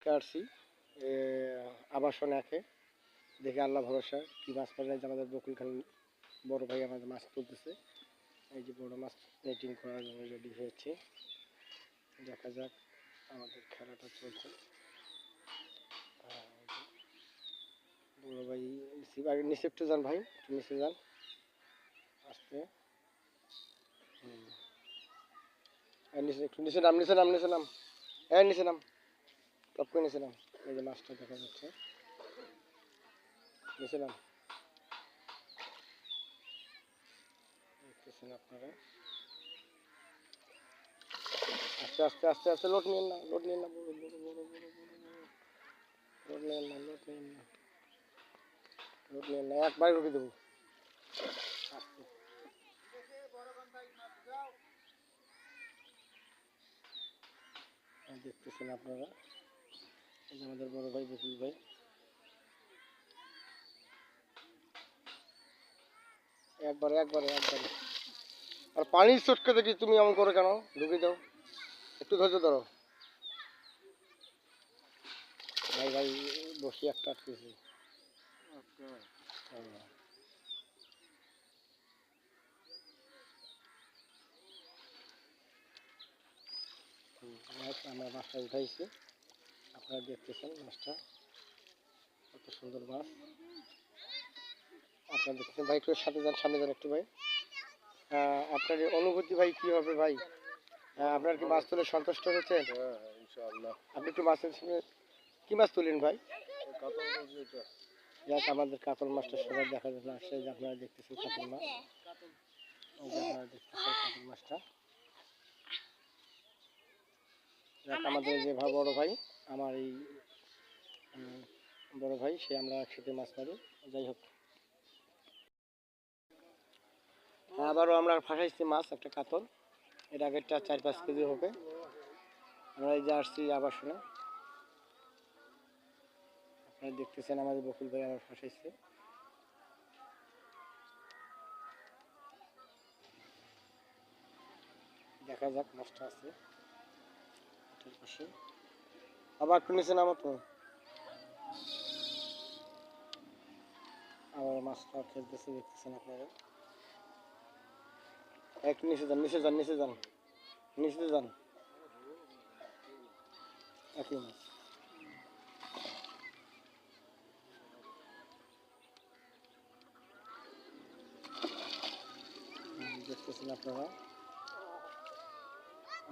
আসছি আবাসনে একে দেখে আল্লাহ ভরসা কী মাছ পাওয়া যায়। আমাদের বকুল খান বড় ভাই আমাদের মাছ তুলতেছে। এই যে বড় মাছ নেটিং করার জন্য রেডি হয়েছে। দেখা যাক, আমাদের খেলাটা চলছে। বড় ভাই নিচে একটু যান ভাই, একটু নিচে যান আসতে। নিচে একটু নিচে নাম, নিচে নাম, নিচে নাম, নিচে নাম, টপ করে নিচে নাম। এই যে মাছটা দেখা যাচ্ছে, নিচে নাম। দেখতেছেন আপনারা। আস্তে আস্তে আস্তে আস্তে, লোড নিন না, লোড নিন না, বড় বড় বড় বড় বড় লোড নিন না, লোড নিন না, লোড নিন না, একবারে রুখে দেবো। আস্তে দেখতেছেন আপনারা। এই যে আমাদের বড় ভাই বকুল ভাই। একবারে একবারে একবারে। আর পানির চটকে দেখি তুমি এমন করে কেন? ঢুকে দাও, একটু ধৈর্য ধরো ভাই। ভাই বসি একটা আটকেছি। আমরা মাছটা উঠাইছি, আপনারা দেখতেছেন মাছটা কত সুন্দর মাছ। আপনারা দেখতেছেন ভাই, একটু সাথে যান, সামনে যান একটু ভাই। আপনার অনুভূতি ভাই কী হবে ভাই? আপনার কি মাছ তুলে সন্তুষ্ট হয়েছেন? ইনশাআল্লাহ। আপনি একটু মাছের কি মাছ তুলেন ভাই? যাক, আমাদের কাতল মাছটা সবাই দেখা যাচ্ছে আসছে। যে আপনারা দেখতেছেন কাতল মাছ, আপনারা দেখতেছেন কাতল মাছটা। যাক, আমাদের যে বড় ভাই, আমার এই বড় ভাই, সে আমরা একসাথে মাছ মারি। যাই হোক, আবারও আমরা ফাঁসাইছি মাছ, একটা কাতল। এর আগেরটা 4-5 কেজি হবে। আমরা এই যে আসছি আবাসনে, আপনারা দেখতেছেন আমাদের বকুল ভাই আবার ফাঁসাইছে। দেখা যাক, মাছটা আছে এটার পাশে। আবার একটু নিচে নামো তো। আবার মাছটা খেলতেছে, দেখতেছেন আপনারা। একটু নিচে যান, নিচে যান, নিচে যান, নিচে যান। একই মাছ দেখতেছেন আপনারা।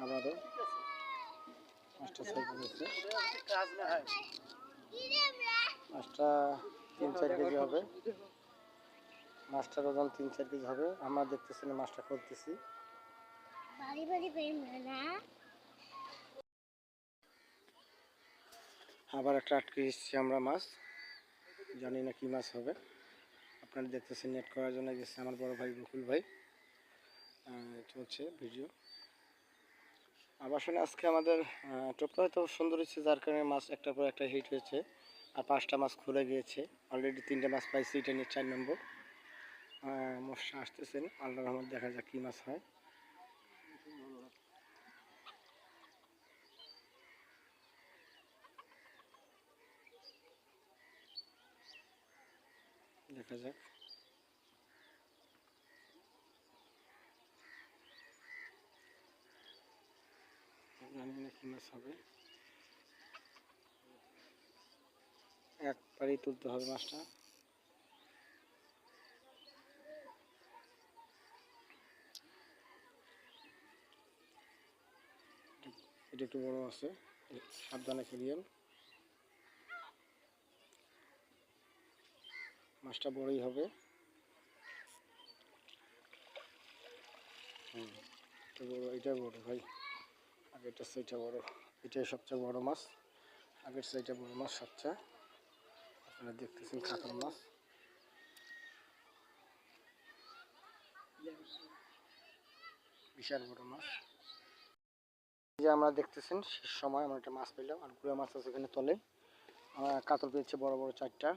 আবারও মাছটা সাইড হয়েছে। মাছটা 3-4 কেজি হবে। মাছটার ওজন 3-4 কেজি হবে। আমরা দেখতেছেন মাছটা করতেছি। আবার একটা আটকে এসেছি আমরা মাছ, জানি না কি মাছ হবে। আপনারা দেখতেছেন, নেট করার জন্য গেছে আমার বড় ভাই বকুল ভাই। চলছে ভিডিও। আবাসনে আজকে আমাদের টোপটা হয়তো সুন্দর হচ্ছে, যার কারণে মাছ একটার পর একটা হিট হয়েছে। আর 5টা মাছ খুলে গিয়েছে অলরেডি। 3টে মাছ পাইছি, এটা নিয়ে 4 নম্বর। মশা আসতেছেন, আল্লাহর রহমত, দেখা যাক কী মাছ হয়। দেখা যাক, জানি না কী মাছ হবে। একবারেই তুলতে হবে মাছটা। এটা একটু বড় আছে, সাবধানে খেলিয়েন। মাছটা বড়ই হবে। এটা বড়, এটা বড় ভাই। আগেরটা সেইটা বড়, এটাই সবচেয়ে বড় মাছ। আগের সেইটা বড় মাছ সবচেয়ে। আপনারা দেখতেছেন কাতল মাছ, বিশাল বড় মাছ। এই যে আমরা দেখতেছেন, শেষ সময় আমরা একটা মাছ পেলাম। আর গুড়া মাছ আছে এখানে তলে। আমরা কাতল পেয়েছি বড় বড় 4টা।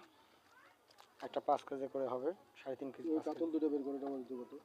একটা 5 কেজি করে হবে, 3.5 কেজি। কাতল দুটো বের করে দেবো, দুটো